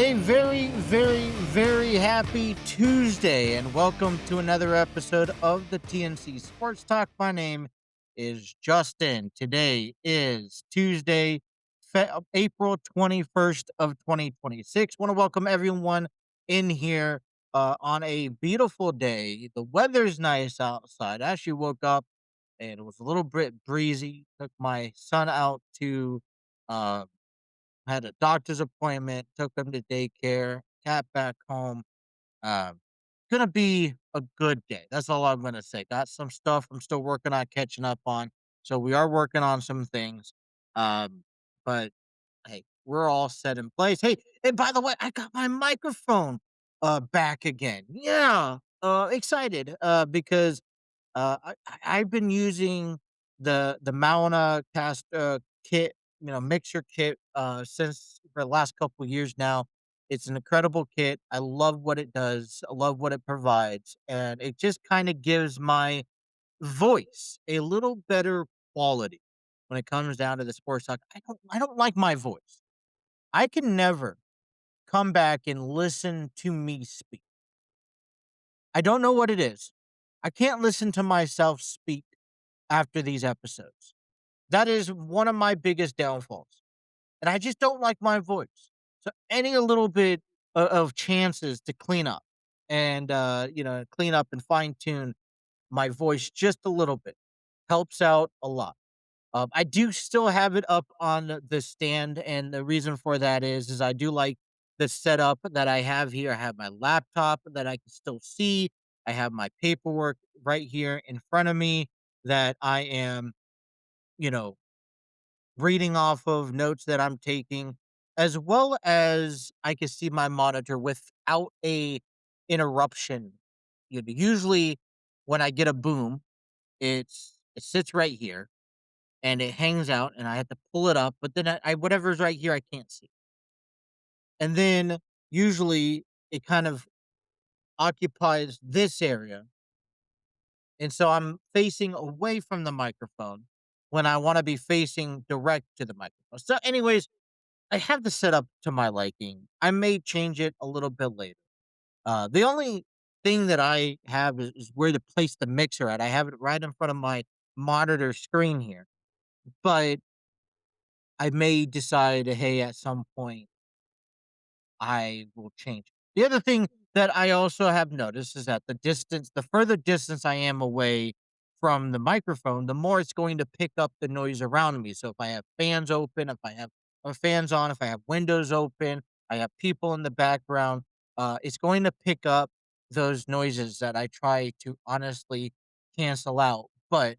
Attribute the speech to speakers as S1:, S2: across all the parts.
S1: A very, very, very happy Tuesday, and welcome to another episode of the TNC Sports Talk. My name is Justin. Today is Tuesday, April 21st of 2026. Want to welcome everyone in here on a beautiful day. The weather's nice outside. I actually woke up and it was a little bit breezy. Took my son out to uh, had a doctor's appointment, took him to daycare, got back home. Um, Gonna be a good day. That's all I'm gonna say. Got some stuff I'm still working on catching up on. So we are working on some things. But hey, we're all set in place. Hey, and by the way, I got my microphone back again. Yeah. Excited because I've been using the Mauna cast kit, mixer kit since for the last couple years now. It's an incredible kit. I love what it does. I love what it provides, and it just kind of gives my voice a little better quality when it comes down to the sports talk. I don't like my voice. I can never come back and listen to me speak. I don't know what it is. I can't listen to myself speak after these episodes. That is one of my biggest downfalls. And I just don't like my voice. So any a little bit of chances to clean up and clean up and fine tune my voice just a little bit helps out a lot. I do still have it up on the stand, and the reason for that is I do like the setup that I have here. I have my laptop that I can still see. I have my paperwork right here in front of me that I am, you know, reading off of notes that I'm taking, as well as I can see my monitor without a interruption. Usually when I get a boom, it sits right here and it hangs out and I have to pull it up, but then I whatever's right here I can't see. And then usually it kind of occupies this area. And so I'm facing away from the microphone when I want to be facing direct to the microphone. So anyways, I have the setup to my liking. I may change it a little bit later. The only thing that I have is where to place the mixer at. I have it right in front of my monitor screen here, but I may decide, hey, at some point I will change it. The other thing that I also have noticed is that the further distance I am away from the microphone, the more it's going to pick up the noise around me. So if I have fans open, if I have fans on, if I have windows open, I have people in the background, it's going to pick up those noises that I try to honestly cancel out. But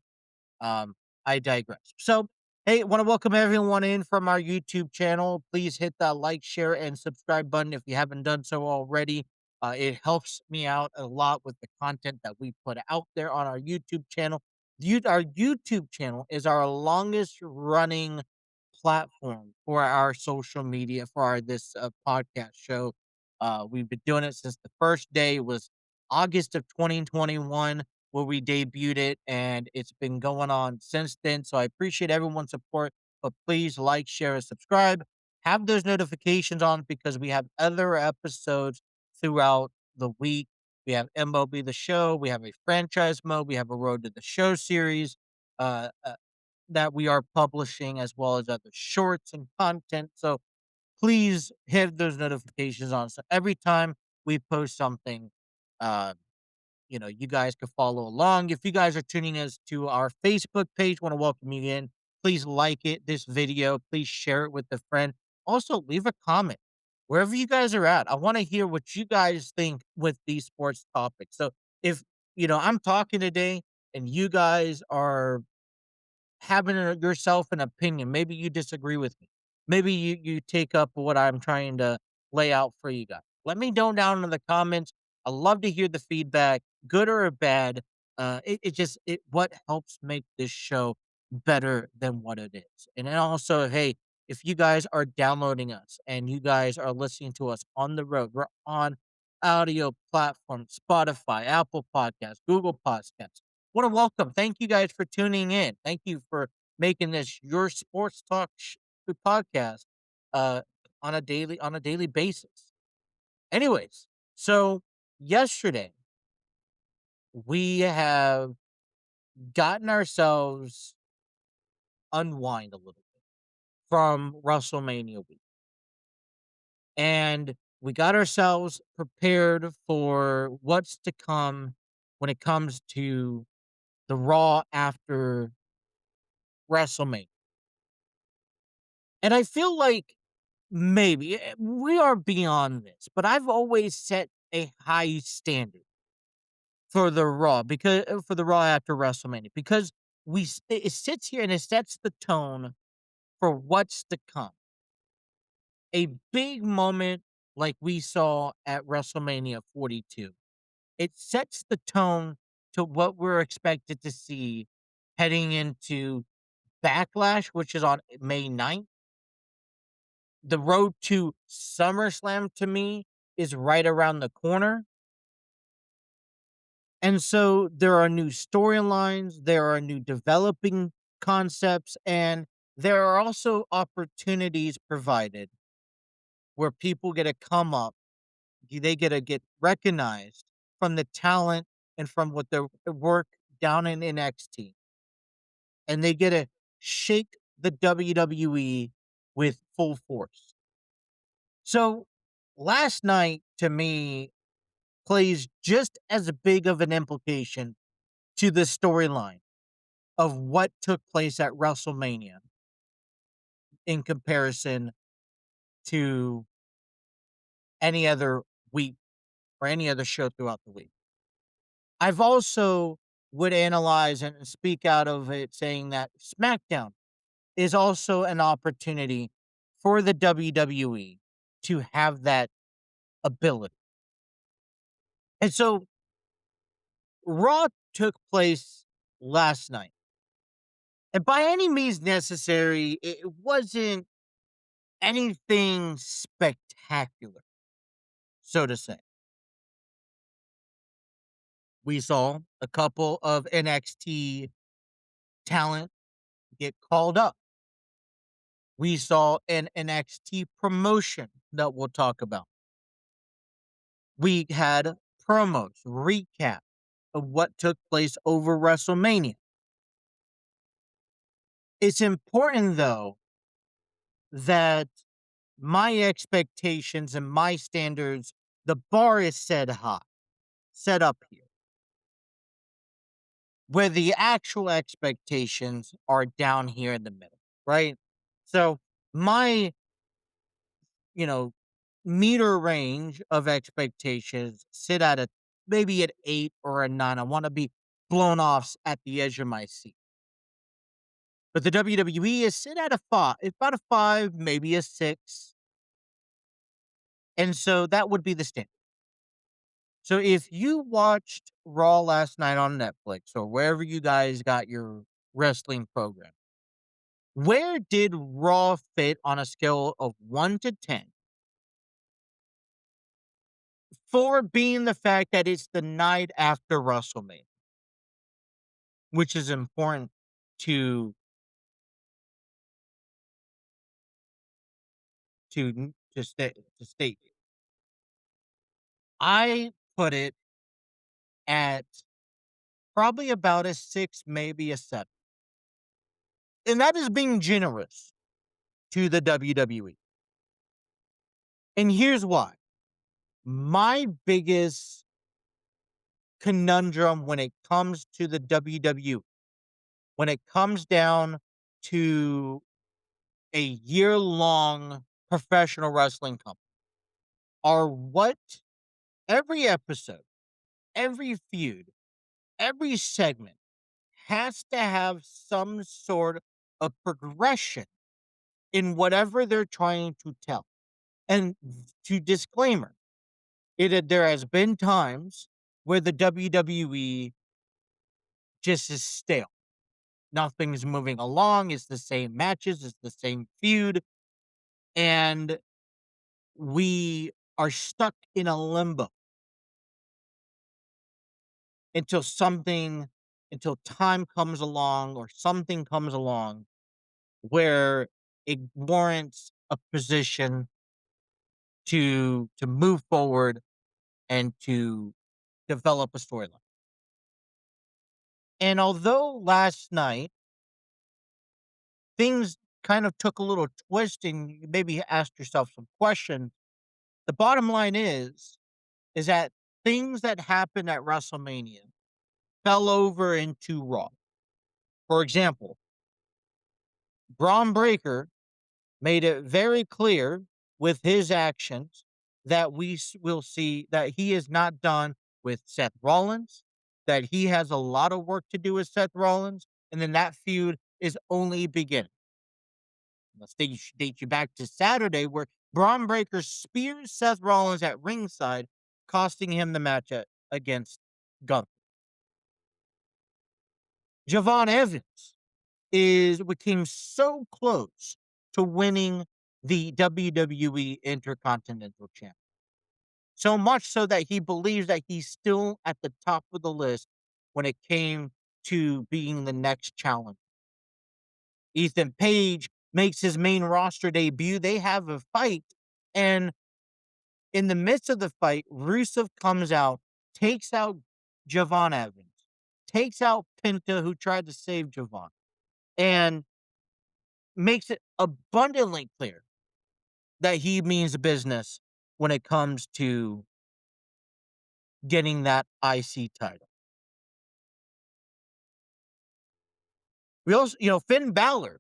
S1: um, I digress. So, hey, want to welcome everyone in from our YouTube channel. Please hit that like, share, and subscribe button if you haven't done so already. It helps me out a lot with the content that we put out there on our YouTube channel. Our YouTube channel is our longest running platform for our social media for this podcast show. We've been doing it since the first day was August of 2021 where we debuted it, and it's been going on since then. So I appreciate everyone's support, but please like, share, and subscribe. Have those notifications on because we have other episodes throughout the week. We have MLB The Show, we have a franchise mode, we have a Road to the Show series that we are publishing, as well as other shorts and content. So please hit those notifications on. So every time we post something, uh, you guys can follow along. If you guys are tuning us to our Facebook page, want to welcome you in. Please like this video. Please share it with a friend. Also, leave a comment wherever you guys are at. I want to hear what you guys think with these sports topics. So if I'm talking today and you guys are having yourself an opinion. Maybe you disagree with me. Maybe you take up what I'm trying to lay out for you guys. Let me know down in the comments. I love to hear the feedback, good or bad. It what helps make this show better than what it is. And then also, hey, if you guys are downloading us and you guys are listening to us on the road, we're on audio platforms, Spotify, Apple Podcasts, Google Podcasts. Want to welcome. Thank you guys for tuning in. Thank you for making this your sports talk podcast uh, on a daily basis. Anyways, so yesterday we have gotten ourselves unwind a little bit from WrestleMania week. And we got ourselves prepared for what's to come when it comes to the Raw after WrestleMania. And I feel like maybe we are beyond this, but I've always set a high standard for the Raw because for the Raw after WrestleMania because it sits here and it sets the tone for what's to come. A big moment like we saw at WrestleMania 42. It sets the tone to what we're expected to see heading into Backlash, which is on May 9th. The road to SummerSlam to me is right around the corner. And so there are new storylines, there are new developing concepts, and there are also opportunities provided where people get to come up, they get to get recognized from the talent and from what their work down in NXT. And they get to shake the WWE with full force. So last night to me plays just as big of an implication to the storyline of what took place at WrestleMania in comparison to any other week or any other show throughout the week. I've also would analyze and speak out of it saying that SmackDown is also an opportunity for the WWE to have that ability. And so Raw took place last night. And by any means necessary, it wasn't anything spectacular, so to say. We saw a couple of NXT talent get called up. We saw an NXT promotion that we'll talk about. We had promos, recap of what took place over WrestleMania. It's important, though, that my expectations and my standards, the bar is set high, set up here, where the actual expectations are down here in the middle, right? So my, you know, meter range of expectations sit at a maybe at 8 or a 9. I want to be blown off at the edge of my seat. But the WWE is sit at a 5, it's about a 5, maybe a 6. And so that would be the standard. So if you watched Raw last night on Netflix or wherever you guys got your wrestling program, where did Raw fit on a scale of 1 to 10? 4 being the fact that it's the night after WrestleMania, which is important to state. I put it at probably about a 6, maybe a 7. And that is being generous to the WWE. And here's why. My biggest conundrum when it comes to the WWE, when it comes down to a year-long professional wrestling company, are what every episode, every feud, every segment has to have some sort of progression in whatever they're trying to tell. And to disclaimer, there has been times where the WWE just is stale. Nothing's moving along. It's the same matches. It's the same feud. And we are stuck in a limbo until until time comes along or something comes along where it warrants a position to move forward and to develop a storyline. And although last night things kind of took a little twist and you maybe asked yourself some questions, the bottom line is that things that happened at WrestleMania fell over into Raw. For example, Braun Breaker made it very clear with his actions that will see that he is not done with Seth Rollins, that he has a lot of work to do with Seth Rollins, and then that feud is only beginning. Let's date you back to Saturday, where Braun Breaker spears Seth Rollins at ringside, costing him the match against Gunther. Javon Evans became so close to winning the WWE Intercontinental Champion. So much so that he believes that he's still at the top of the list when it came to being the next challenger. Ethan Page makes his main roster debut. They have a fight, and in the midst of the fight, Rusev comes out, takes out Javon Evans, takes out Penta, who tried to save Javon, and makes it abundantly clear that he means business when it comes to getting that IC title. We also, Finn Balor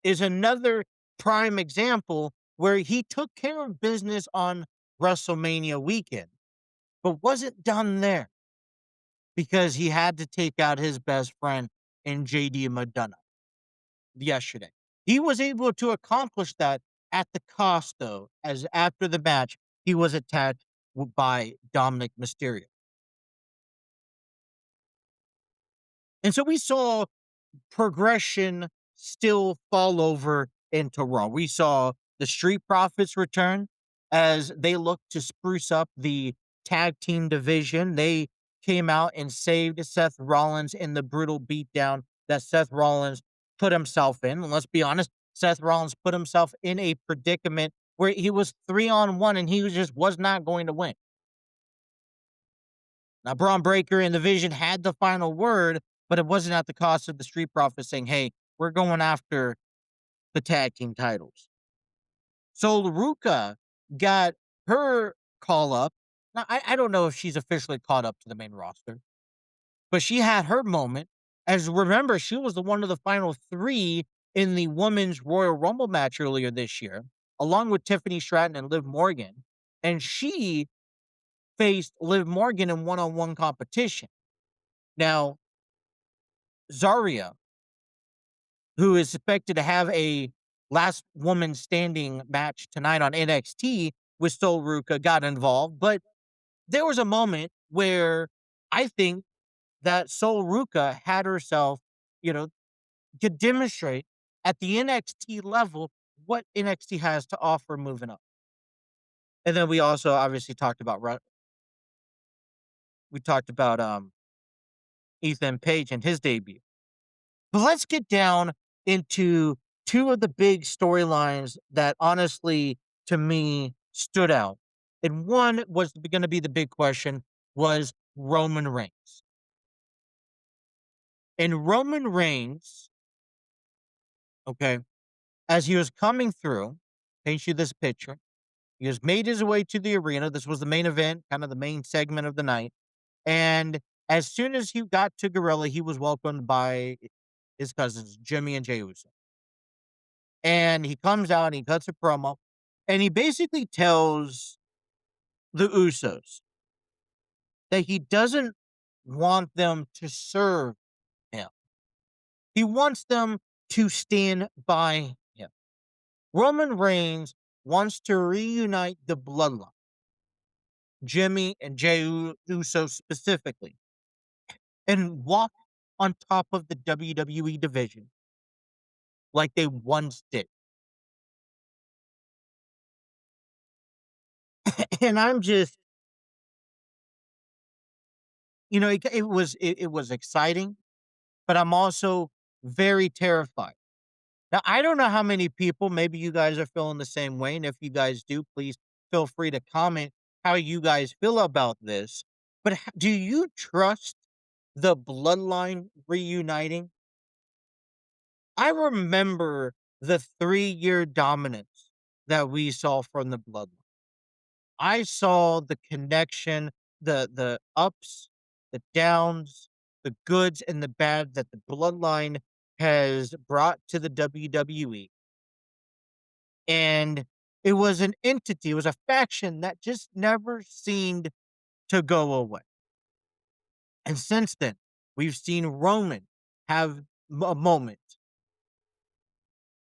S1: is another prime example where he took care of business on WrestleMania weekend, but wasn't done there because he had to take out his best friend in JD Madonna yesterday. He was able to accomplish that at the cost, though, as after the match, he was attacked by Dominic Mysterio. And so we saw progression still fall over into Raw. We saw the Street Profits return as they looked to spruce up the tag team division. They came out and saved Seth Rollins in the brutal beatdown that Seth Rollins put himself in. And let's be honest, Seth Rollins put himself in a predicament where he was 3-on-1 and he just was not going to win. Now, Braun Breaker and the Vision had the final word, but it wasn't at the cost of the Street Profits saying, hey, we're going after the tag team titles. So Ruka got her call up. Now, I don't know if she's officially caught up to the main roster, but she had her moment. As remember, she was the one of the final three in the Women's Royal Rumble match earlier this year, along with Tiffany Stratton and Liv Morgan. And she faced Liv Morgan in one-on-one competition. Now, Zarya, who is expected to have a last woman standing match tonight on NXT with Sol Ruka, got involved. But there was a moment where I think that Sol Ruka had herself, to demonstrate at the NXT level what NXT has to offer moving up. And then we also obviously talked about Ethan Page and his debut. But let's get down into two of the big storylines that honestly, to me, stood out. And one was going to be the big question was Roman Reigns. And Roman Reigns, okay, as he was coming through, paint you this picture. He has made his way to the arena. This was the main event, kind of the main segment of the night. And as soon as he got to Gorilla, he was welcomed by his cousins, Jimmy and Jey Uso. And he comes out and he cuts a promo. And he basically tells the Usos that he doesn't want them to serve him. He wants them to stand by him. Roman Reigns wants to reunite the bloodline, Jimmy and Jey Uso specifically, and walk on top of the WWE division like they once did. And I'm just, it was exciting, but I'm also very terrified. Now, I don't know how many people, maybe you guys are feeling the same way. And if you guys do, please feel free to comment how you guys feel about this. But do you trust the bloodline reuniting? I remember the 3-year dominance that we saw from the bloodline. I saw the connection, the ups, the downs, the goods and the bad that the bloodline has brought to the WWE. And it was an entity, it was a faction that just never seemed to go away. And since then, we've seen Roman have a moment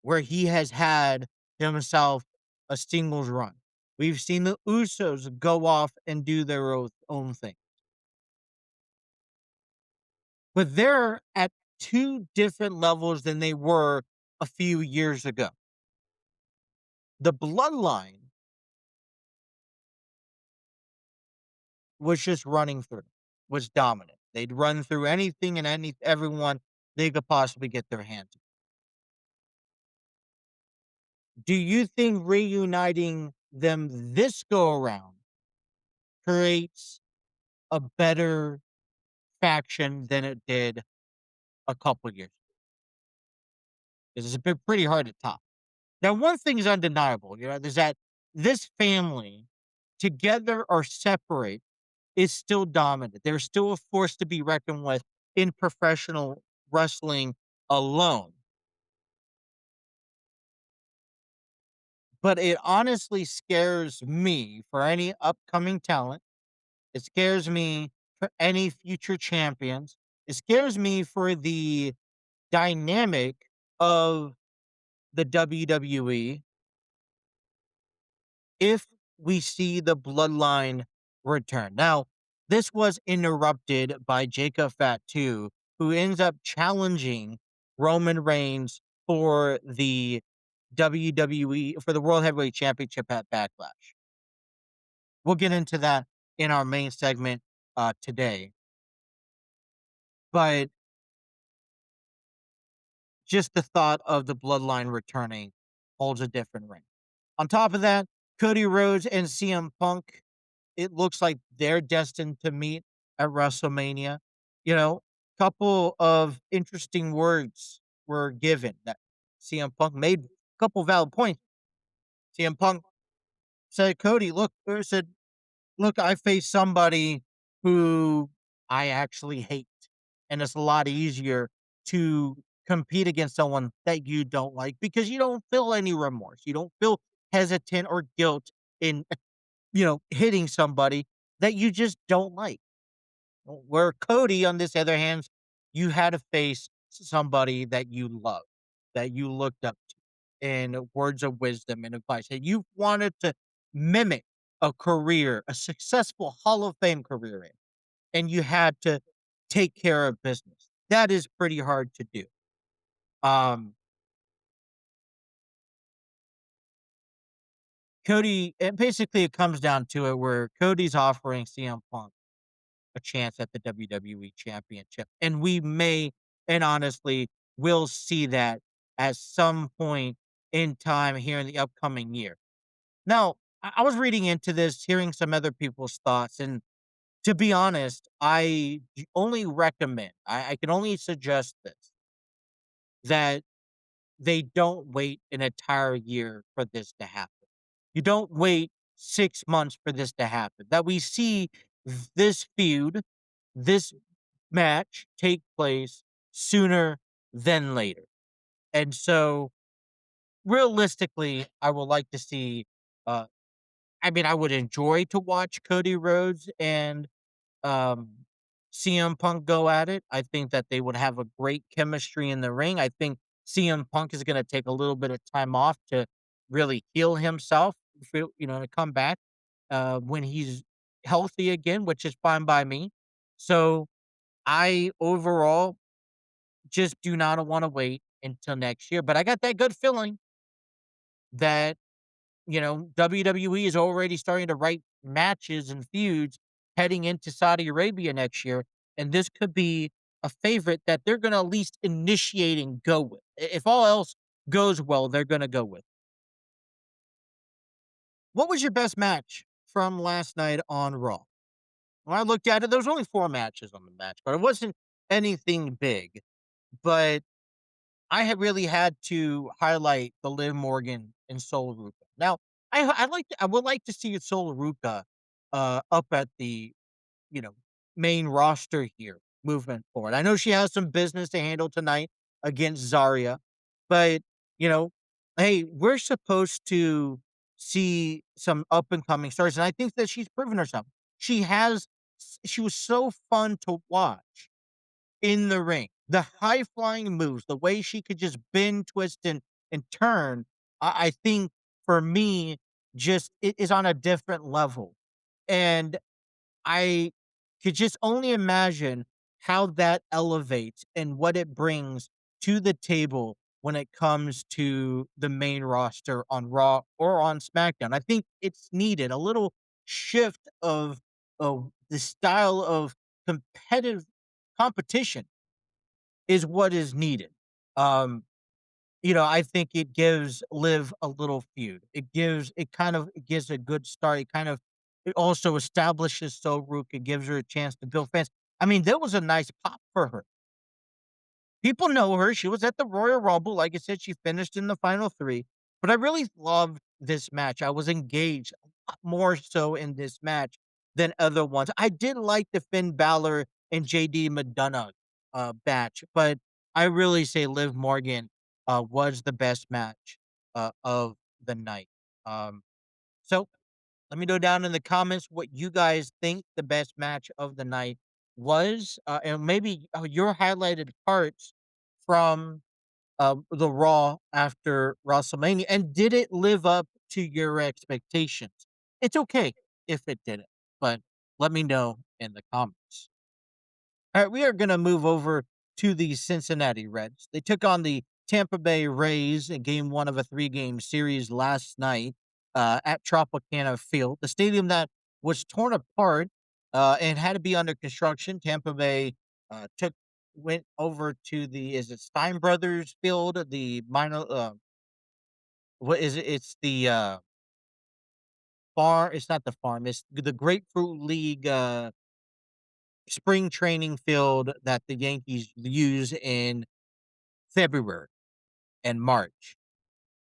S1: where he has had himself a singles run. We've seen the Usos go off and do their own thing. But they're at two different levels than they were a few years ago. The bloodline was just running through, was dominant. They'd run through anything and everyone they could possibly get their hands on. Do you think reuniting them this go around creates a better faction than it did a couple years? Because it's been pretty hard to top. Now, one thing is undeniable, is that this family, together or separate, is still dominant. They're still a force to be reckoned with in professional wrestling alone. But it honestly scares me for any upcoming talent. It scares me for any future champions. It scares me for the dynamic of the WWE if we see the bloodline return. Now, this was interrupted by Jacob Fatu, who ends up challenging Roman Reigns for the WWE for the World Heavyweight Championship at Backlash. We'll get into that in our main segment today. But just the thought of the bloodline returning holds a different ring. On top of that, Cody Rhodes and CM Punk, it looks like they're destined to meet at WrestleMania. Couple of interesting words were given that CM Punk made a couple valid points. CM Punk said, Cody, look, I face somebody who I actually hate. And it's a lot easier to compete against someone that you don't like because you don't feel any remorse. You don't feel hesitant or guilt in, hitting somebody that you just don't like. Where Cody, on this other hand, you had to face somebody that you love, that you looked up to, and words of wisdom and advice. And you wanted to mimic a career, a successful Hall of Fame career in, and you had to take care of business. That is pretty hard to do. Um, Cody, and basically it comes down to it where Cody's offering CM Punk a chance at the WWE Championship. And we may, and honestly, will see that at some point in time here in the upcoming year. Now, I was reading into this, hearing some other people's thoughts, and to be honest, I only recommend, I can only suggest this, that they don't wait an entire year for this to happen. You don't wait 6 months for this to happen. That we see this feud, this match take place sooner than later. And so, realistically, I would like to see, uh, I would enjoy to watch Cody Rhodes and um, CM Punk go at it. I think that they would have a great chemistry in the ring. I think CM Punk is going to take a little bit of time off to really heal himself, to come back when he's healthy again, which is fine by me. So I overall just do not want to wait until next year. But I got that good feeling that WWE is already starting to write matches and feuds heading into Saudi Arabia next year. And this could be a favorite that they're going to at least initiate and go with. If all else goes well, they're going to go with. What was your best match from last night on Raw? When I looked at it, there was only 4 matches on the match, but it wasn't anything big. But I had really had to highlight the Liv Morgan and Solar Ruka. Now, I would like to see Solar Ruka up at the, you know, main roster here movement forward. I know she has some business to handle tonight against Zarya, but you know, hey, we're supposed to see some up and coming stars, and I think that she's proven herself. She has. She was so fun to watch in the ring. The high flying moves, the way she could just bend, twist, and turn. I think for me, just it is on a different level, and I could just only imagine how that elevates and what it brings to the table when it comes to the main roster on Raw or on SmackDown. I think it's needed a little shift of the style of competitive competition is what is needed. Um, I think it gives Liv a little feud. It gives a good start. It also establishes Soruk. It gives her a chance to build fans. I mean, there was a nice pop for her. People know her. She was at the Royal Rumble. Like I said, she finished in the final 3. But I really loved this match. I was engaged a lot more so in this match than other ones. I did like the Finn Balor and JD McDonough match, but I really say Liv Morgan was the best match of the night. So let me know down in the comments what you guys think the best match of the night was, and maybe your highlighted parts from the Raw after WrestleMania, and did it live up to your expectations? It's okay if it didn't, but let me know in the comments. All right, we are going to move over to the Cincinnati Reds. They took on the Tampa Bay Rays in game 1 of a 3-game series last night at Tropicana Field, the stadium that was torn apart and had to be under construction. Tampa Bay took went over to the is it Stein Brothers Field, the minor what is it? It's the farm. It's not the farm. It's the Grapefruit League spring training field that the Yankees use in February and March.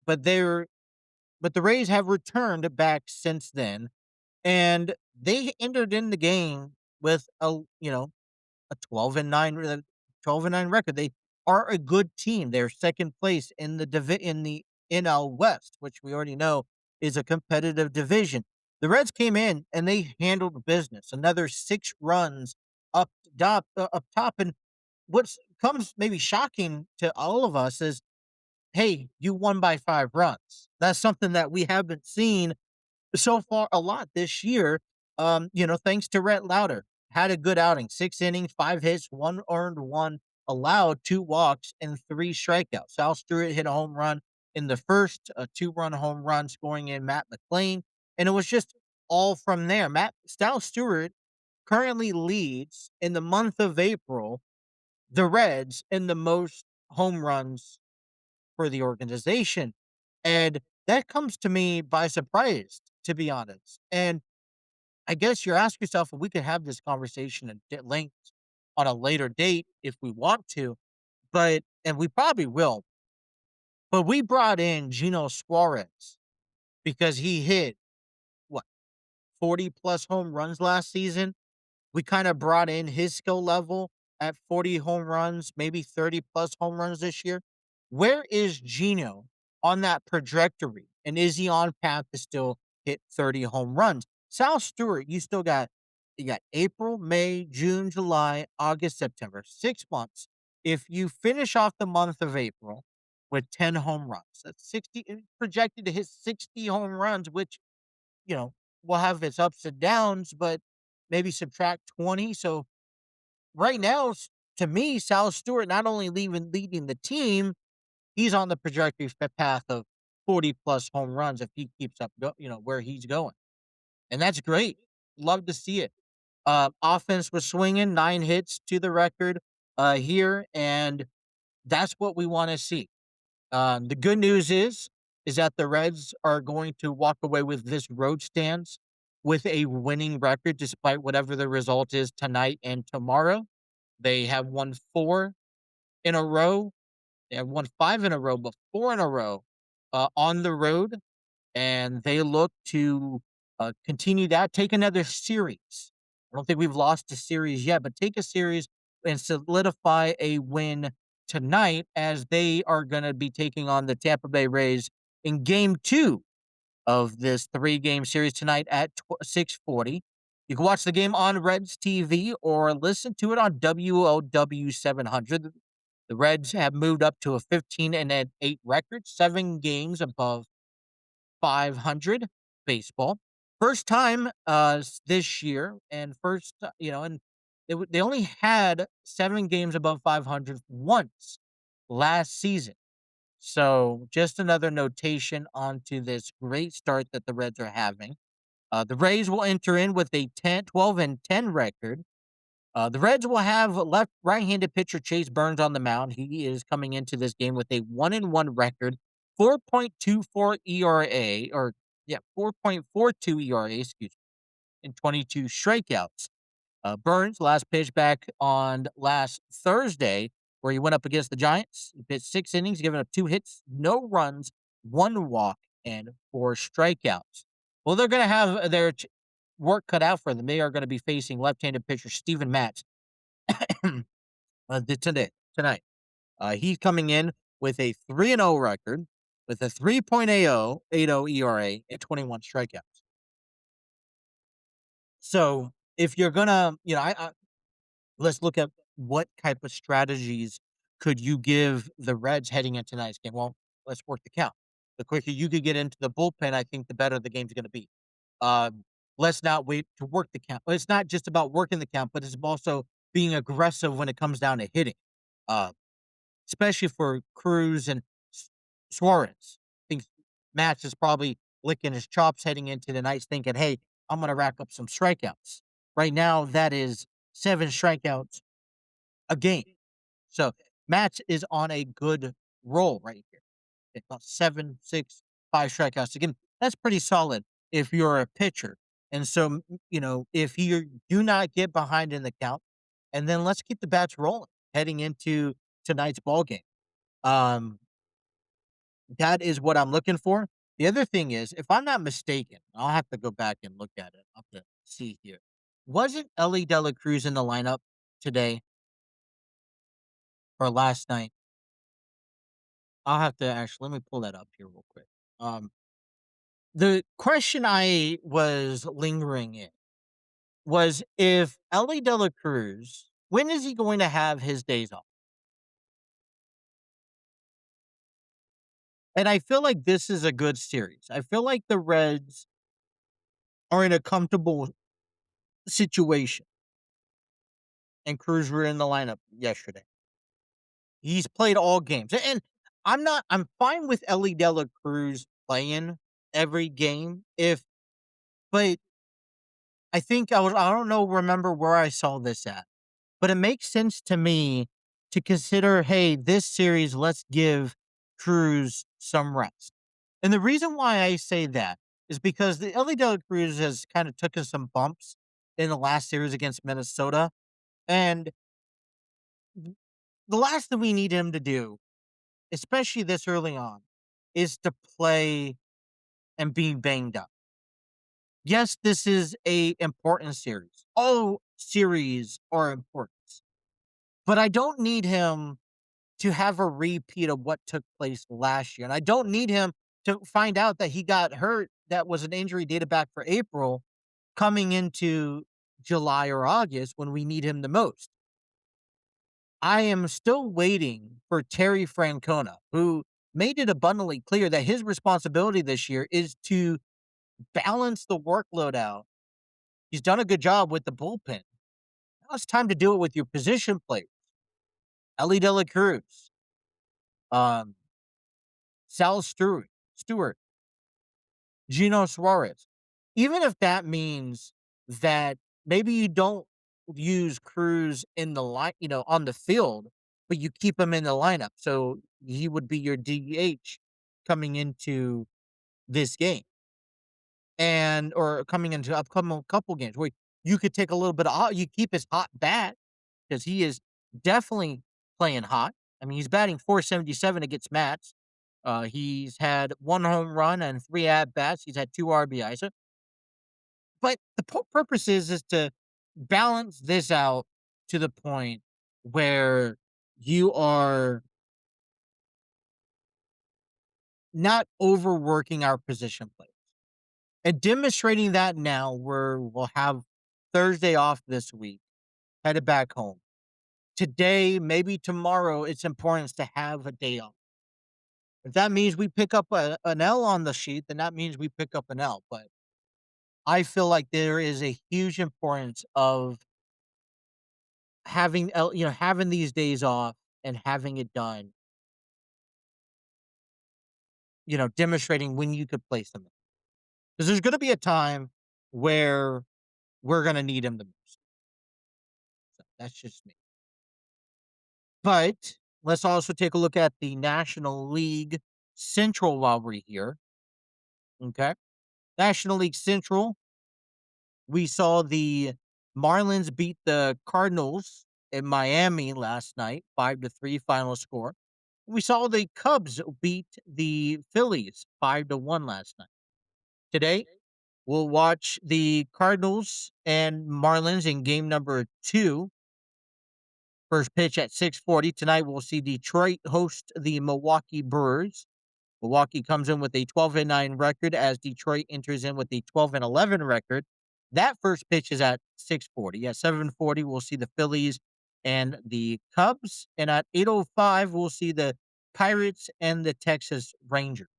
S1: But they're but the Rays have returned back since then, and they entered in the game with a 12-9 record. They are a good team. They're second place in the NL West, which we already know is a competitive division. The Reds came in and they handled business. Another 6 runs up top, and what's comes maybe shocking to all of us is, hey, you won by 5 runs. That's something that we haven't seen so far a lot this year. Thanks to Rhett Lauder. Had a good outing. 6 innings, 5 hits, 1 earned, 1 allowed, 2 walks, and 3 strikeouts. Sal Stewart hit a home run in the first, a 2-run home run, scoring in Matt McLean. And it was just all from there. Sal Stewart currently leads in the month of April the Reds in the most home runs for the organization. And that comes to me by surprise, to be honest. And I guess you're asking yourself if we could have this conversation at length on a later date if we want to, and we probably will. But we brought in Gino Suarez because he hit what 40 plus home runs last season. We kind of brought in his skill level at 40 home runs, maybe 30 plus home runs this year. Where is Gino on that trajectory? And is he on path to still hit 30 home runs? Sal Stewart, you got April, May, June, July, August, September, 6 months. If you finish off the month of April with 10 home runs, that's 60 projected to hit 60 home runs, which you know, will have its ups and downs, but maybe subtract 20. So right now, to me, Sal Stewart not only leading the team, he's on the trajectory path of 40 plus home runs if he keeps up, where he's going. And that's great. Love to see it. Offense was swinging, 9 hits to the record here, and that's what we want to see. The good news is is that the Reds are going to walk away with this road stands with a winning record despite whatever the result is tonight and tomorrow. They have won 4 in a row. They have won 5 in a row, but 4 in a row on the road, and they look to continue that. Take another series. I don't think we've lost a series yet, but take a series and solidify a win tonight as they are going to be taking on the Tampa Bay Rays in Game 2 of this 3-game series tonight at 6:40. You can watch the game on Reds TV or listen to it on WOW 700. The Reds have moved up to a 15-8 record, 7 games above 500 baseball. First time this year, and first, and they only had 7 games above 500 once last season. So just another notation onto this great start that the Reds are having. The Rays will enter in with a 12-10 record. The Reds will have right-handed pitcher Chase Burns on the mound. He is coming into this game with a 1-1 record, 4.24 ERA, 4.42 ERA, excuse me, and 22 strikeouts. Burns last pitched back on last Thursday, where he went up against the Giants. He pitched 6 innings, giving up 2 hits, no runs, 1 walk, and 4 strikeouts. Well, they're going to have their work cut out for them. They are going to be facing left-handed pitcher Steven Matz tonight. He's coming in with a 3-0 record, with a 3.80 ERA and 21 strikeouts. So if you're gonna, let's look at what type of strategies could you give the Reds heading into tonight's game. Well, let's work the count. The quicker you could get into the bullpen, I think the better the game's going to be. Let's not wait to work the count. It's not just about working the count, but it's also being aggressive when it comes down to hitting, uh, especially for Cruz and Suarez. I think Match is probably licking his chops heading into the night, thinking, "Hey, I'm going to rack up some strikeouts." Right now, that is 7 strikeouts a game. So Match is on a good roll right here. It's about 7, 6, 5 strikeouts a game. That's pretty solid if you're a pitcher. And so, if you do not get behind in the count, and then let's keep the bats rolling heading into tonight's ball game. Um, that is what I'm looking for. The other thing is, if I'm not mistaken, I'll have to go back and look at it. I'll have to see here. Wasn't Ellie De La Cruz in the lineup today or last night? I'll have to let me pull that up here real quick. The question I was lingering in was if Ellie De La Cruz, when is he going to have his days off? And I feel like this is a good series. I feel like the Reds are in a comfortable situation, and Cruz were in the lineup yesterday. He's played all games, and I'm fine with Ellie De La Cruz playing every game but I don't know, remember where I saw this at, but it makes sense to me to consider, hey, this series, let's give Cruz some rest. And the reason why I say that is because the Ellie De La Cruz has kind of taken some bumps in the last series against Minnesota. And the last thing we need him to do, especially this early on, is to play and be banged up. Yes, this is a important series. All series are important. But I don't need him to have a repeat of what took place last year. And I don't need him to find out that he got hurt, that was an injury dated back for April, coming into July or August when we need him the most. I am still waiting for Terry Francona, who made it abundantly clear that his responsibility this year is to balance the workload out. He's done a good job with the bullpen. Now it's time to do it with your position players. Ellie De La Cruz, um, Sal Stewart, Gino Suarez. Even if that means that maybe you don't use Cruz in the line, on the field, but you keep him in the lineup. So he would be your DH coming into this game and or coming into upcoming couple games where you could take a little bit of you keep his hot bat because he is definitely playing hot. I mean, he's batting 477 against Mats. He's had one home run and three at bats. He's had two RBIs. But the purpose is to balance this out to the point where you are not overworking our position players and demonstrating that now where we'll have Thursday off this week, headed back home. Today, maybe tomorrow, it's important to have a day off. If that means we pick up an L on the sheet, then that means we pick up an L. But I feel like there is a huge importance of having these days off and having it done, demonstrating when you could place them. Because there's going to be a time where we're going to need him the most. So that's just me. But let's also take a look at the National League Central while we're here. Okay. National League Central, we saw the Marlins beat the Cardinals in Miami last night, 5-3 final score. We saw the Cubs beat the Phillies 5-1 last night. Today, we'll watch the Cardinals and Marlins in game number 2. First pitch at 6:40. Tonight, we'll see Detroit host the Milwaukee Brewers. Milwaukee comes in with a 12-9 record as Detroit enters in with a 12-11 record. That first pitch is at 6:40. At 7:40, we'll see the Phillies and the Cubs. And at 8:05, we'll see the Pirates and the Texas Rangers.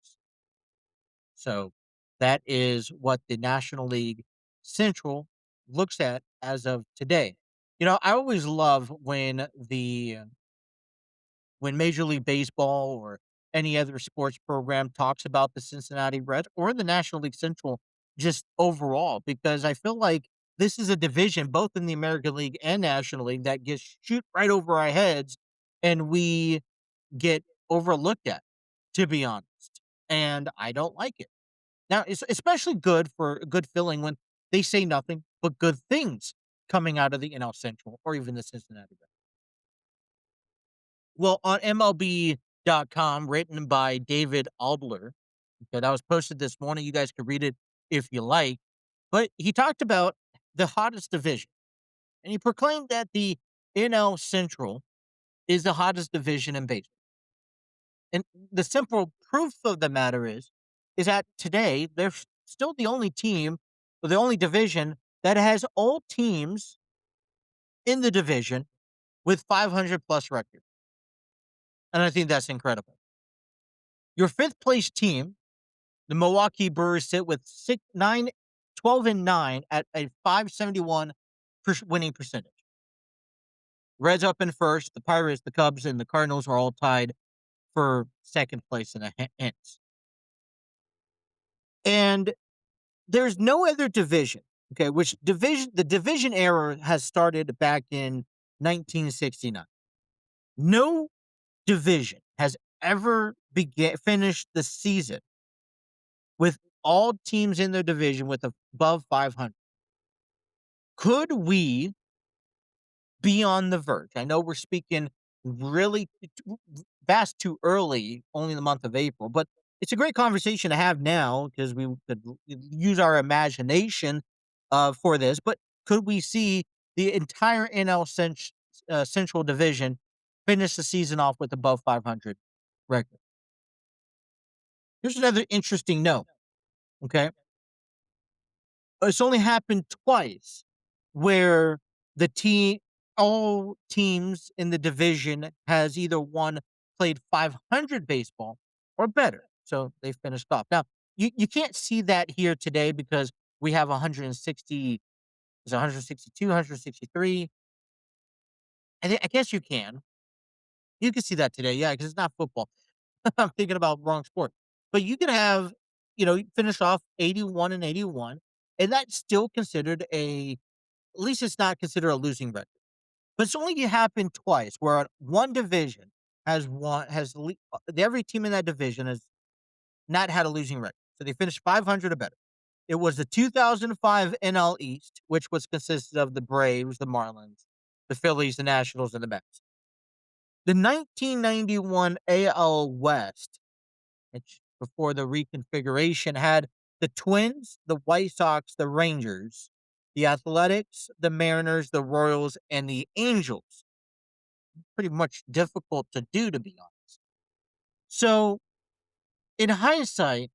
S1: So that is what the National League Central looks at as of today. I always love when Major League Baseball or any other sports program talks about the Cincinnati Reds or the National League Central just overall, because I feel like this is a division, both in the American League and National League, that gets shoot right over our heads and we get overlooked at, to be honest. And I don't like it. Now, it's especially good for a good feeling when they say nothing but good things coming out of the NL Central or even the Cincinnati Reds. Well, on MLB.com, written by David Albler, okay, that was posted this morning. You guys can read it if you like. But he talked about the hottest division, and he proclaimed that the NL Central is the hottest division in baseball. And the simple proof of the matter is that today they're still the only team, or the only division that has all teams in the division with 500 plus records. And I think that's incredible. Your fifth place team, the Milwaukee Brewers, sit with 12-9 at a 571 winning percentage. Reds up in first. The Pirates, the Cubs, and the Cardinals are all tied for second place in the hence. And there's no other division, okay, the division era has started back in 1969. No division has ever finished the season with all teams in their division with above 500. Could we be on the verge? I know we're speaking really fast too early, only in the month of April, but it's a great conversation to have now because we could use our imagination for this. But could we see the entire NL Central Division finish the season off with above 500 record? Here's another interesting note. Okay, it's only happened twice where all teams in the division has either played 500 baseball or better. So they finished off. Now, you can't see that here today because we have 160, is it 162, 163. I guess you can. You can see that today, yeah, because it's not football. I'm thinking about wrong sport. But you could have, finish off 81 and 81, and that's still considered at least it's not considered a losing record. But it's only happened twice where one division every team in that division not had a losing record. So they finished 500 or better. It was the 2005 NL East, which was consisted of the Braves, the Marlins, the Phillies, the Nationals, and the Mets. The 1991 AL West, which before the reconfiguration had the Twins, the White Sox, the Rangers, the Athletics, the Mariners, the Royals, and the Angels. Pretty much difficult to do, to be honest. So, in hindsight,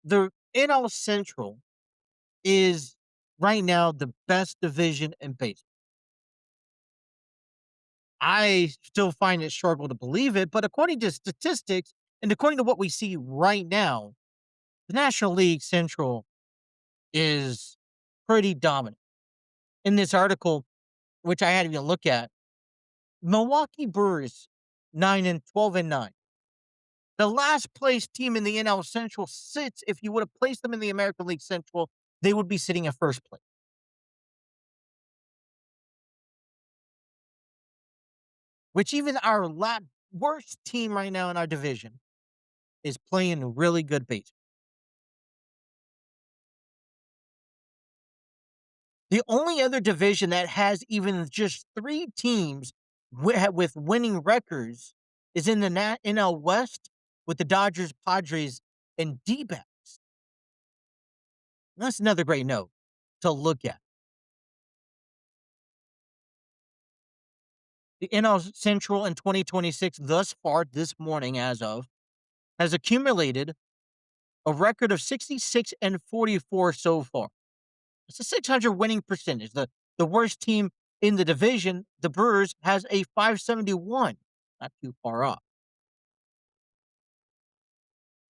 S1: the NL Central is right now the best division in baseball. I still find it struggle to believe it, but according to statistics and according to what we see right now, the National League Central is pretty dominant. In this article, which I had to even look at, Milwaukee Brewers 9-12-9. The last place team in the NL Central sits, if you would have placed them in the American League Central, they would be sitting in first place. Which even our worst team right now in our division is playing really good baseball. The only other division that has even just 3 teams with winning records is in the NL West with the Dodgers, Padres, and D-backs. That's another great note to look at. The NL Central in 2026 thus far, this morning as of, has accumulated a record of 66-44 so far. It's a 600 winning percentage. The worst team in the division, the Brewers, has a 571. Not too far off.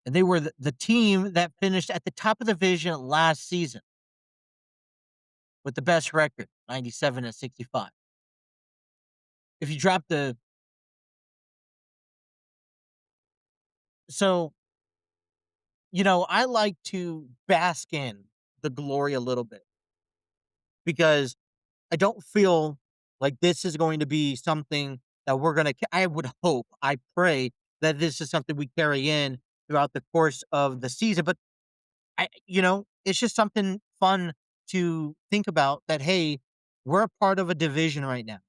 S1: And they were the team that finished at the top of the division last season with the best record, 97-65. If you drop the so, I like to bask in the glory a little bit because I don't feel like this is going to be something that we're going to, I would hope, I pray that this is something we carry in throughout the course of the season. But it's just something fun to think about that, hey, we're a part of a division right now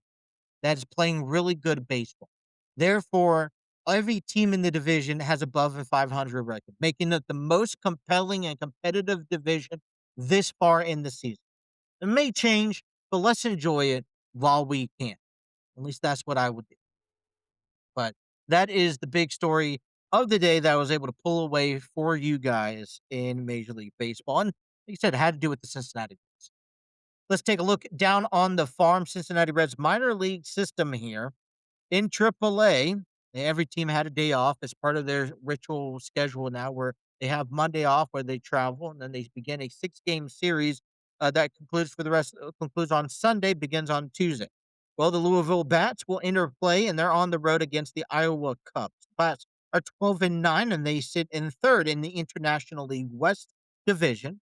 S1: that is playing really good baseball. Therefore, every team in the division has above a 500 record, making it the most compelling and competitive division this far in the season. It may change, but let's enjoy it while we can. At least that's what I would do. But that is the big story of the day that I was able to pull away for you guys in Major League Baseball. And like you said, it had to do with the Cincinnati Reds. Let's take a look down on the farm Cincinnati Reds minor league system here. In AAA, every team had a day off as part of their ritual schedule now, where they have Monday off where they travel, and then they begin a 6-game series that concludes on Sunday, begins on Tuesday. Well, the Louisville Bats will enter play, and they're on the road against the Iowa Cubs. The Bats are 12-9, and they sit in third in the International League West Division.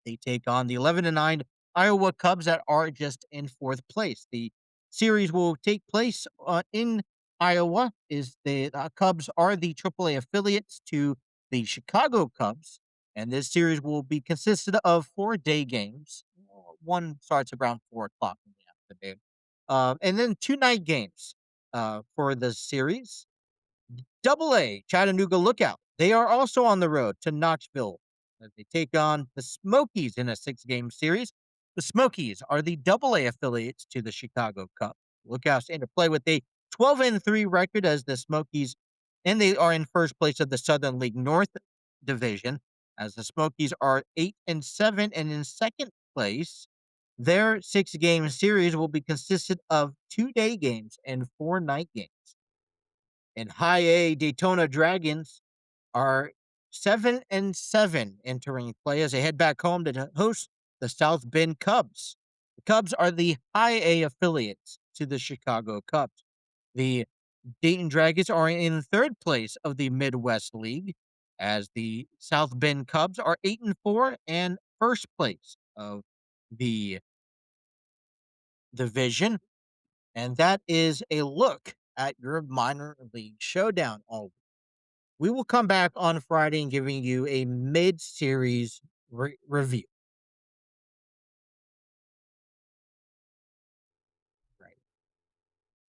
S1: They take on the 11-9 Iowa Cubs that are just in fourth place. The series will take place in Iowa. The Cubs are the AAA affiliates to the Chicago Cubs, and this series will be consisted of 4 day games. One starts around 4 o'clock in the afternoon, and then 2 night games for the series. Double A, Chattanooga Lookout. They are also on the road to Knoxville as they take on the Smokies in a 6-game series. The Smokies are the Double A affiliates to the Chicago Cubs. Lookouts interplay with a 12-3 record as the Smokies, and they are in first place of the Southern League North Division, as the Smokies are 8-7, and in second place, their 6-game series will be consisted of 2 day games and 4 night games. And High A Daytona Dragons are 7-7 entering play as they head back home to host the South Bend Cubs. The Cubs are the High A affiliates to the Chicago Cubs. The Dayton Dragons are in third place of the Midwest League, as the South Bend Cubs are 8-4 and first place of the division. And that is a look at your minor league showdown all week. We will come back on Friday and giving you a mid-series review. Right.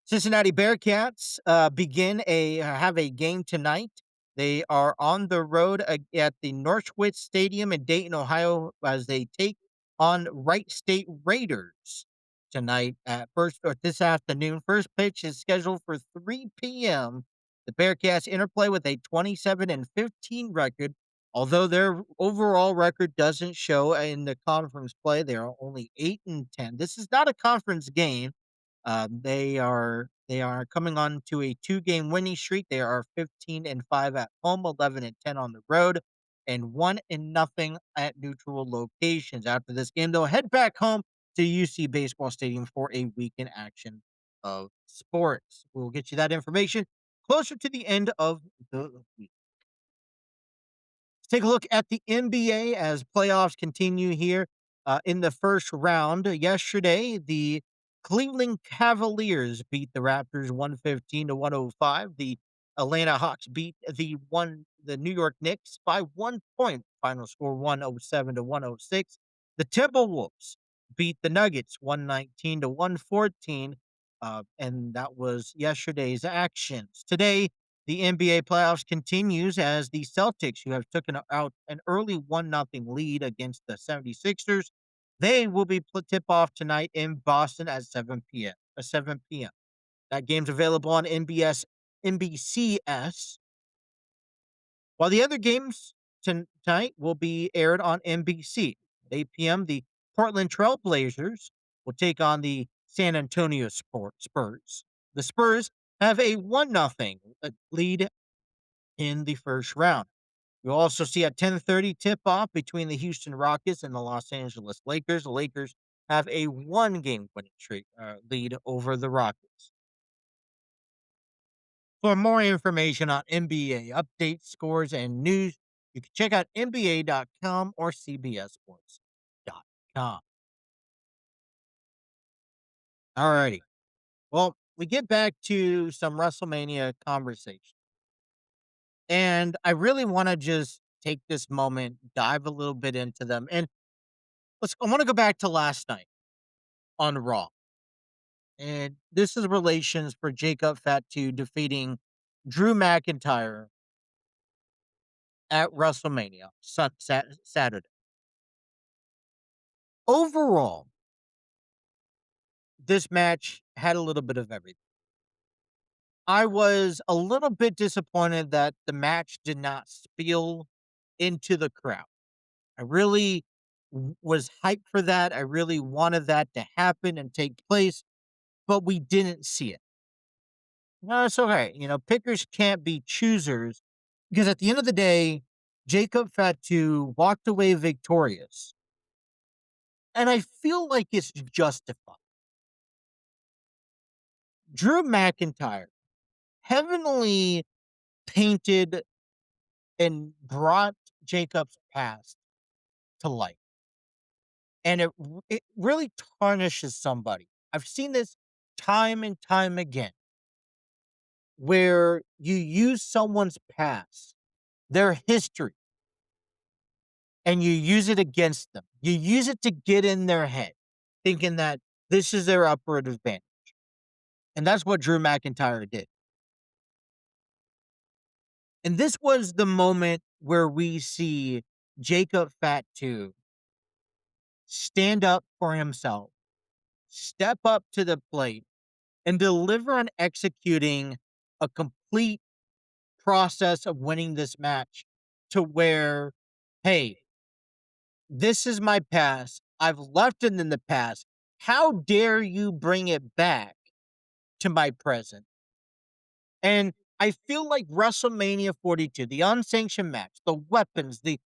S1: Cincinnati Bearcats begin a have a game tonight. They are on the road at the Northwich Stadium in Dayton, Ohio, as they take on Wright State Raiders tonight at first or this afternoon. First pitch is scheduled for 3 p.m. The Bearcats interplay with a 27-15 record. Although their overall record doesn't show in the conference play, they are only 8-10. This is not a conference game. They are coming on to a 2-game winning streak. They are 15-5 at home, 11-10 on the road, and 1-0 at neutral locations. After this game, they'll head back home to UC Baseball Stadium for a weekend action of sports. We'll get you that information closer to the end of the week. Take a look at the NBA as playoffs continue here in the first round. Yesterday, the Cleveland Cavaliers beat the Raptors 115-105. The Atlanta Hawks beat the New York Knicks by 1 point. Final score 107-106. The Timberwolves beat the Nuggets 119-114. And that was yesterday's actions. Today, the NBA playoffs continues as the Celtics, who have taken out an early 1-0 lead against the 76ers, they will be tip off tonight in Boston at 7 p.m. 7 p.m. That game's available on NBCS, while the other games tonight will be aired on NBC. At 8 p.m., the Portland Trail Blazers will take on the San Antonio Spurs. The Spurs have a 1-0 lead in the first round. You'll also see a 10:30 tip-off between the Houston Rockets and the Los Angeles Lakers. The Lakers have a 1-game winning streak lead over the Rockets. For more information on NBA updates, scores, and news, you can check out NBA.com or CBSSports.com. Alrighty. Well, we get back to some WrestleMania conversation. And I really want to just take this moment, dive a little bit into them. And I want to go back to last night on Raw. And this is relations for Jacob Fatu defeating Drew McIntyre at WrestleMania Saturday. Overall, this match had a little bit of everything. I was a little bit disappointed that the match did not spill into the crowd. I really was hyped for that. I really wanted that to happen and take place, but we didn't see it. No, it's okay. Pickers can't be choosers because at the end of the day, Jacob Fatu walked away victorious. And I feel like it's justified. Drew McIntyre heavenly painted and brought Jacob's past to light. And it really tarnishes somebody. I've seen this time and time again where you use someone's past, their history, and you use it against them. You use it to get in their head, thinking that this is their upward advantage. And that's what Drew McIntyre did. And this was the moment where we see Jacob Fatu stand up for himself, step up to the plate, and deliver on executing a complete process of winning this match to where, hey, this is my past. I've left it in the past. How dare you bring it back to my present? And I feel like WrestleMania 42, the unsanctioned match, the weapons, the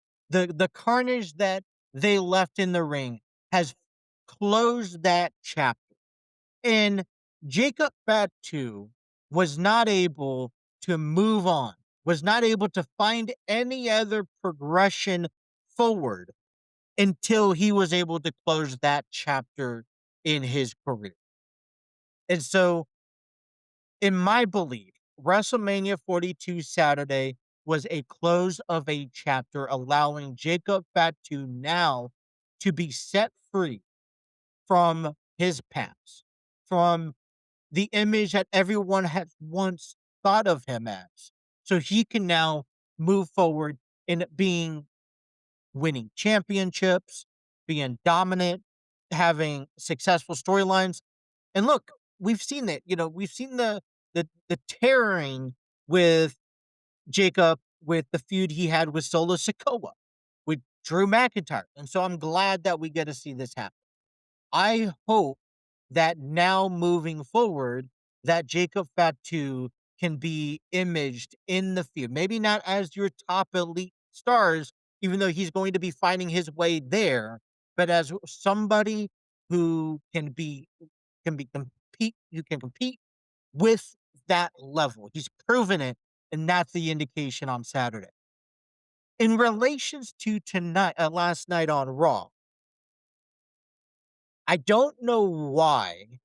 S1: carnage that they left in the ring has closed that chapter. And Jacob Fatu was not able to move on, was not able to find any other progression forward until he was able to close that chapter in his career. And so, in my belief, WrestleMania 42 Saturday was a close of a chapter, allowing Jacob Fatu now to be set free from his past, from the image that everyone had once thought of him as. So he can now move forward in being winning championships, being dominant, having successful storylines. And look, we've seen it. We've seen the tearing with Jacob, with the feud he had with Solo Sikoa, with Drew McIntyre. And so I'm glad that we get to see this happen. I hope that now moving forward, that Jacob Fatu can be imaged in the field. Maybe not as your top elite stars, even though he's going to be finding his way there, but as somebody who can compete with that level. He's proven it, and that's the indication on Saturday. In relations to tonight, last night on Raw, I don't know why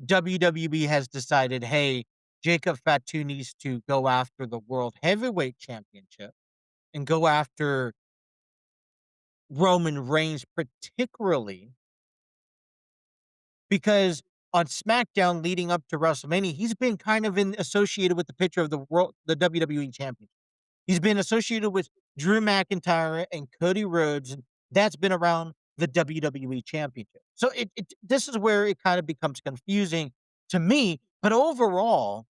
S1: WWE has decided, hey, Jacob Fatu needs to go after the World Heavyweight Championship and go after Roman Reigns, particularly because on SmackDown leading up to WrestleMania, he's been kind of associated with the picture of the WWE Championship. He's been associated with Drew McIntyre and Cody Rhodes, and that's been around the WWE Championship. So this is where it kind of becomes confusing to me. But overall,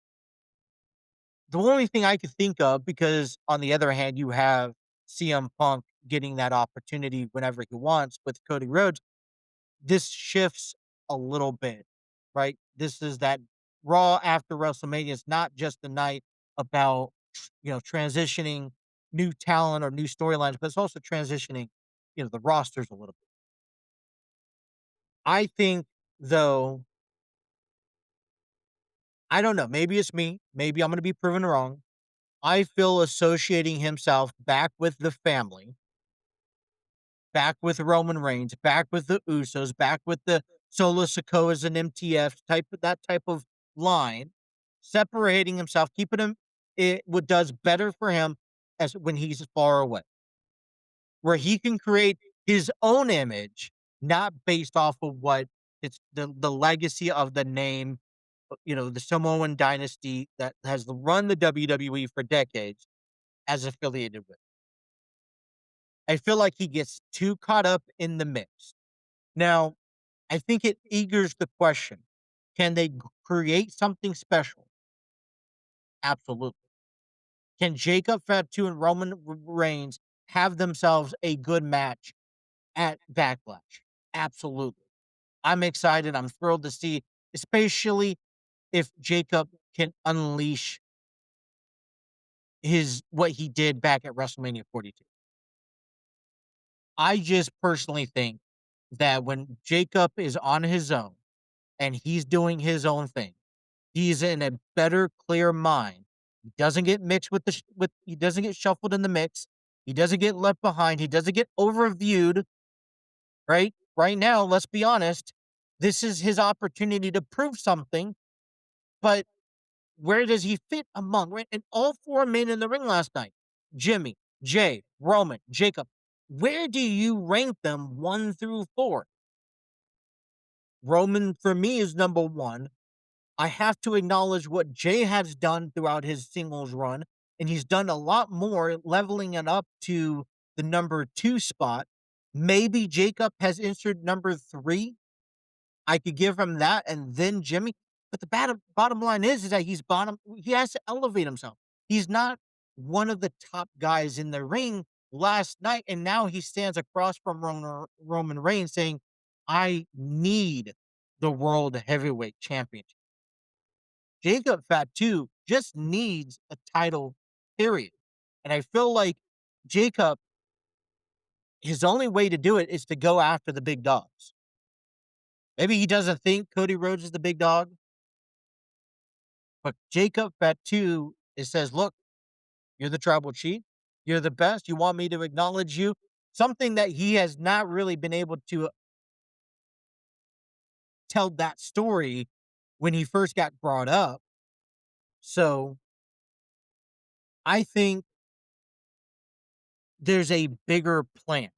S1: the only thing I could think of, because on the other hand, you have CM Punk getting that opportunity whenever he wants with Cody Rhodes, this shifts a little bit, right? This is that Raw after WrestleMania is not just the night about, transitioning new talent or new storylines, but it's also transitioning, the rosters a little bit. I think, though, I don't know, maybe it's me, maybe I'm going to be proven wrong. I feel associating himself back with the family, back with Roman Reigns, back with the Usos, back with the Solo Sikoas and MTF that type of line, separating himself, keeping him what does better for him as when he's far away, where he can create his own image, not based off of what it's the legacy of the name, the Samoan dynasty that has run the WWE for decades as affiliated with. I feel like he gets too caught up in the mix. Now, I think it eagers the question, can they create something special? Absolutely. Can Jacob Fatu and Roman Reigns have themselves a good match at Backlash? Absolutely. I'm excited. I'm thrilled to see, especially if Jacob can unleash what he did back at WrestleMania 42. I just personally think that when Jacob is on his own and he's doing his own thing, he's in a better, clear mind. He doesn't get mixed he doesn't get shuffled in the mix. He doesn't get left behind. He doesn't get overviewed, right? Right now, let's be honest, this is his opportunity to prove something, but where does he fit among, right? And all four men in the ring last night, Jimmy, Jay, Roman, Jacob, where do you rank them 1 through 4? Roman, for me, is number 1. I have to acknowledge what Jay has done throughout his singles run, and he's done a lot more, leveling it up to the number 2 spot. Maybe Jacob has entered number 3. I could give him that, and then Jimmy. But the bottom line is that he has to elevate himself. He's not one of the top guys in the ring last night, and now he stands across from Roman Reigns saying, I need the World Heavyweight Championship. Jacob Fatu just needs a title, period. And I feel like Jacob, his only way to do it is to go after the big dogs. Maybe he doesn't think Cody Rhodes is the big dog, but Jacob Fatu, it says, look, you're the tribal chief. You're the best. You want me to acknowledge you? Something that he has not really been able to tell that story when he first got brought up. So I think there's a bigger plan.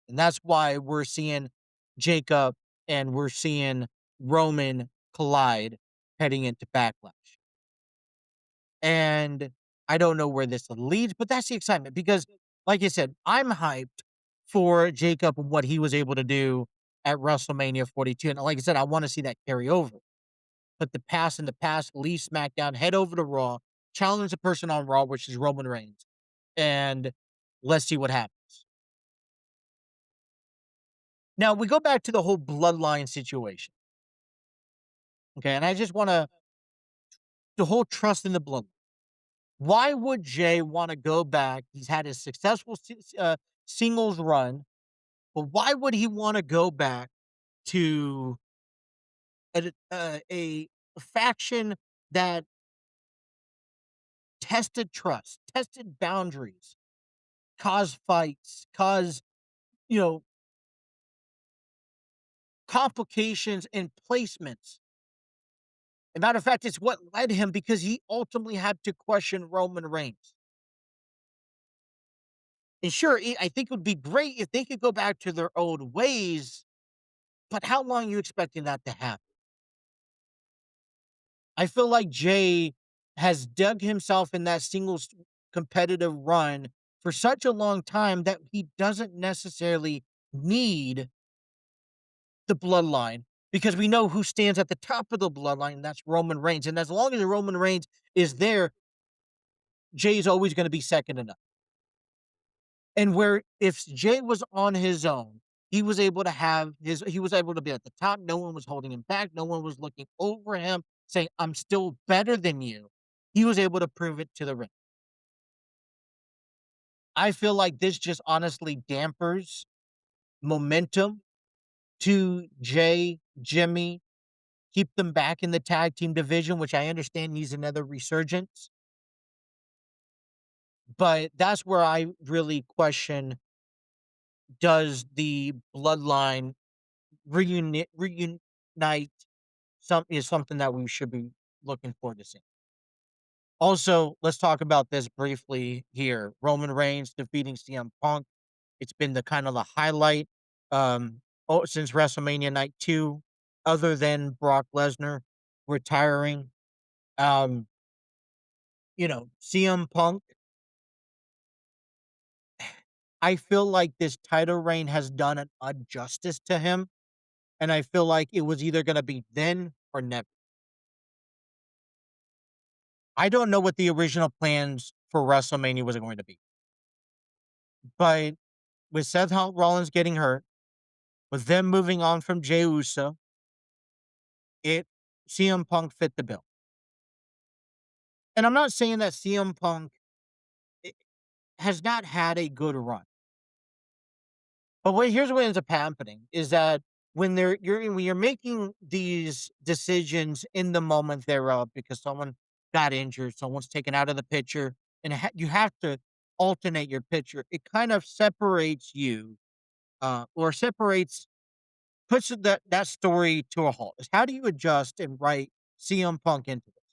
S1: And that's why we're seeing Jacob and we're seeing Roman collide heading into Backlash. And I don't know where this leads, but that's the excitement because, like I said, I'm hyped for Jacob and what he was able to do at WrestleMania 42. And like I said, I want to see that carry over. Put the past in the past, leave SmackDown, head over to Raw, challenge the person on Raw, which is Roman Reigns, and let's see what happens. Now we go back to the whole bloodline situation. Okay, and I just want to the whole trust in the bloodline. Why would Jay want to go back? He's had his successful singles run, but why would he want to go back to a faction that tested trust, tested boundaries, caused fights, caused you know complications and placements? As a matter of fact, it's what led him because he ultimately had to question Roman Reigns. And sure, I think it would be great if they could go back to their old ways, but how long are you expecting that to happen? I feel like Jay has dug himself in that singles competitive run for such a long time that he doesn't necessarily need the bloodline because we know who stands at the top of the bloodline, and that's Roman Reigns. And as long as Roman Reigns is there, Jay's always going to be second enough. And where if Jay was on his own, he was able to be at the top. No one was holding him back. No one was looking over him saying, I'm still better than you. He was able to prove it to the ring. I feel like this just honestly dampers momentum to Jay, Jimmy, keep them back in the tag team division, which I understand needs another resurgence. But that's where I really question, does the bloodline reunite is something that we should be looking forward to seeing. Also, let's talk about this briefly here. Roman Reigns defeating CM Punk. It's been the kind of the highlight since WrestleMania Night 2, other than Brock Lesnar retiring. Um, CM Punk, I feel like this title reign has done an injustice to him. And I feel like it was either going to be then or never. I don't know what the original plans for WrestleMania was going to be. But with Seth Rollins getting hurt, with them moving on from Jey Uso, it CM Punk fit the bill. And I'm not saying that CM Punk has not had a good run. But here's what ends up happening is that when you're making these decisions in the moment thereof because someone got injured, someone's taken out of the picture, and you have to alternate your picture. It kind of separates you, or separates, puts that story to a halt. Is how do you adjust and write CM Punk into this?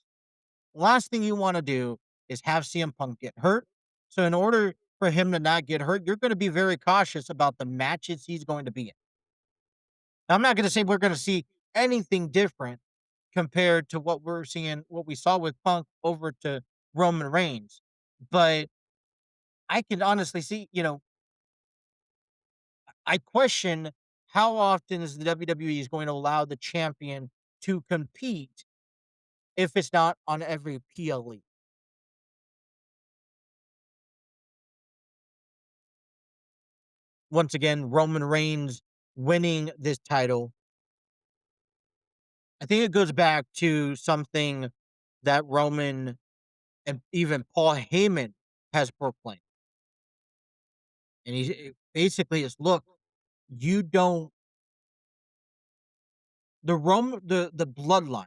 S1: Last thing you want to do is have CM Punk get hurt. So in order for him to not get hurt, you're going to be very cautious about the matches he's going to be in. Now, I'm not going to say we're going to see anything different compared to what we saw with Punk over to Roman Reigns. But I can honestly see, I question how often is the WWE is going to allow the champion to compete if it's not on every PLE. Once again, Roman Reigns winning this title, I think it goes back to something that Roman and even Paul Heyman has proclaimed. And basically is, look, you don't the bloodline,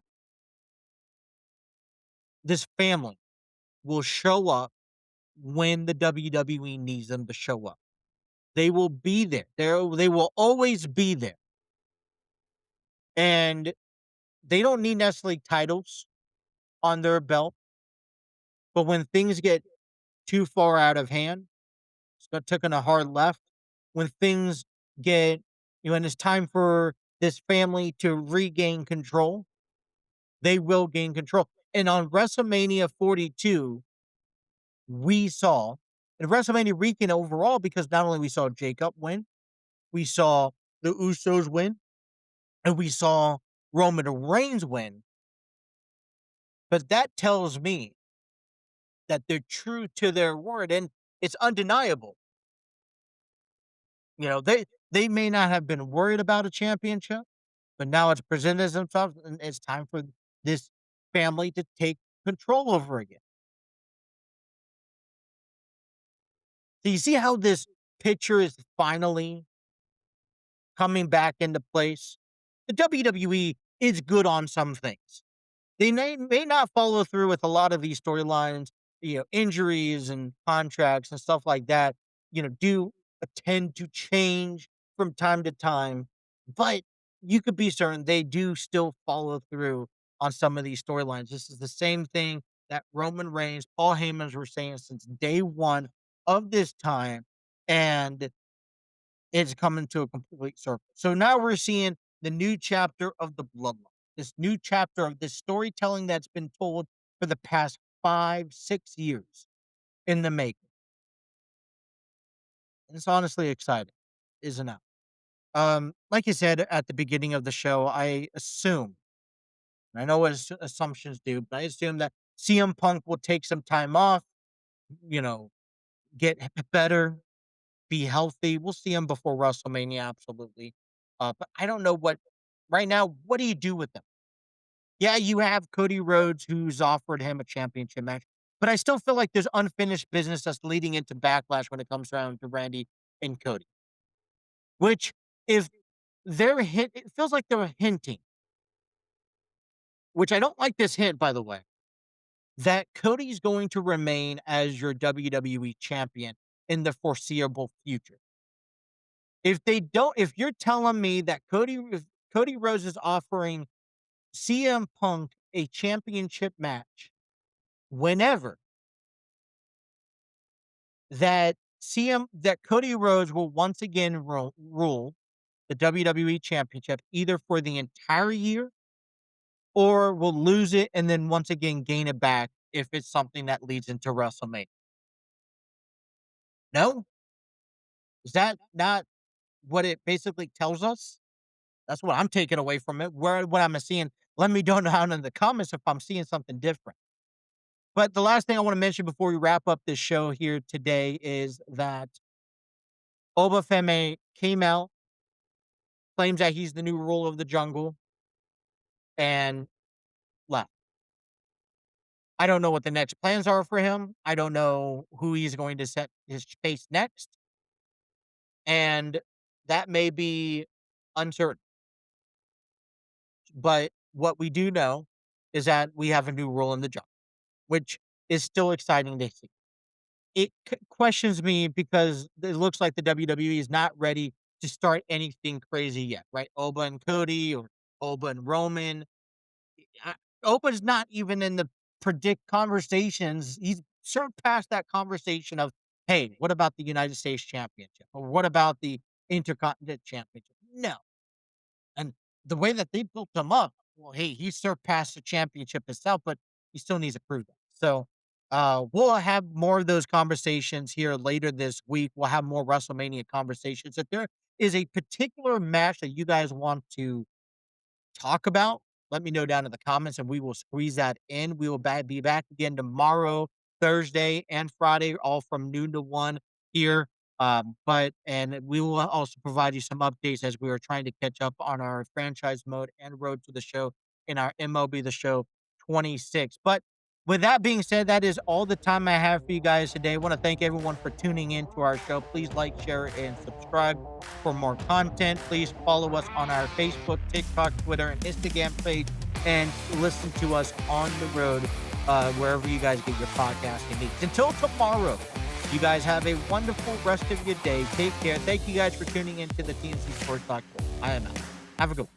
S1: this family will show up when the WWE needs them to show up. They will be there. They will always be there. And they don't need necessarily titles on their belt. But when things get too far out of hand. It's taken a hard left. When things get, when it's time for this family to regain control, they will gain control. And on WrestleMania 42, we saw, and WrestleMania weekend overall, because not only we saw Jacob win, we saw the Usos win, and we saw Roman Reigns win. But that tells me that they're true to their word, and it's undeniable. They may not have been worried about a championship, but now it's presented themselves, and it's time for this family to take control over again. So you see how this picture is finally coming back into place? The WWE is good on some things. They may not follow through with a lot of these storylines, injuries and contracts and stuff like that, do tend to change from time to time, but you could be certain they do still follow through on some of these storylines. This is the same thing that Roman Reigns, Paul Heyman's were saying since day one of this time, and it's coming to a complete circle. So now we're seeing the new chapter of the bloodline, this new chapter of this storytelling that's been told for the past 5-6 years in the making. And it's honestly exciting, isn't it? Like you said at the beginning of the show, I assume, and I know what assumptions do, but I assume that CM Punk will take some time off, you know, get better, be healthy. We'll see him before WrestleMania, absolutely. But I don't know right now, what do you do with them? Yeah, you have Cody Rhodes, who's offered him a championship match, but I still feel like there's unfinished business that's leading into backlash when it comes around to Randy and Cody. Which, if it feels like they're hinting, which I don't like this hint, by the way, that Cody's going to remain as your WWE champion in the foreseeable future. If you're telling me that if Cody Rhodes is offering CM Punk a championship match whenever, that Cody Rhodes will once again rule the WWE championship either for the entire year or will lose it and then once again gain it back if it's something that leads into WrestleMania. No? Is that not what it basically tells us? That's what I'm taking away from it. What I'm seeing, let me know down in the comments if I'm seeing something different. But the last thing I want to mention before we wrap up this show here today is that Obafemi came out, claims that he's the new ruler of the jungle, and left. I don't know what the next plans are for him. I don't know who he's going to set his face next. And that may be uncertain. But what we do know is that we have a new rule in the jungle, which is still exciting to see. It questions me because it looks like the WWE is not ready to start anything crazy yet, right? Oba and Cody or Oba and Roman. Oba's not even in the predict conversations. He's surpassed that conversation of, hey, what about the United States Championship? Or what about the Intercontinental Championship? No. And the way that they built him up, well, hey, he surpassed the championship itself, but he still needs to prove that. So we'll have more of those conversations here later this week. We'll have more WrestleMania conversations. If there is a particular match that you guys want to talk about, let me know down in the comments and we will squeeze that in. We will be back again tomorrow, Thursday, and Friday, all from noon to 1 here. And we will also provide you some updates as we are trying to catch up on our franchise mode and road to the show in our MLB The Show 26. But with that being said, that is all the time I have for you guys today. I want to thank everyone for tuning in to our show. Please like, share, and subscribe for more content. Please follow us on our Facebook, TikTok, Twitter, and Instagram page, and listen to us on the road wherever you guys get your podcasting needs. Until tomorrow, you guys have a wonderful rest of your day. Take care. Thank you guys for tuning in to the TNC Sports Talk. I am out. Have a good one.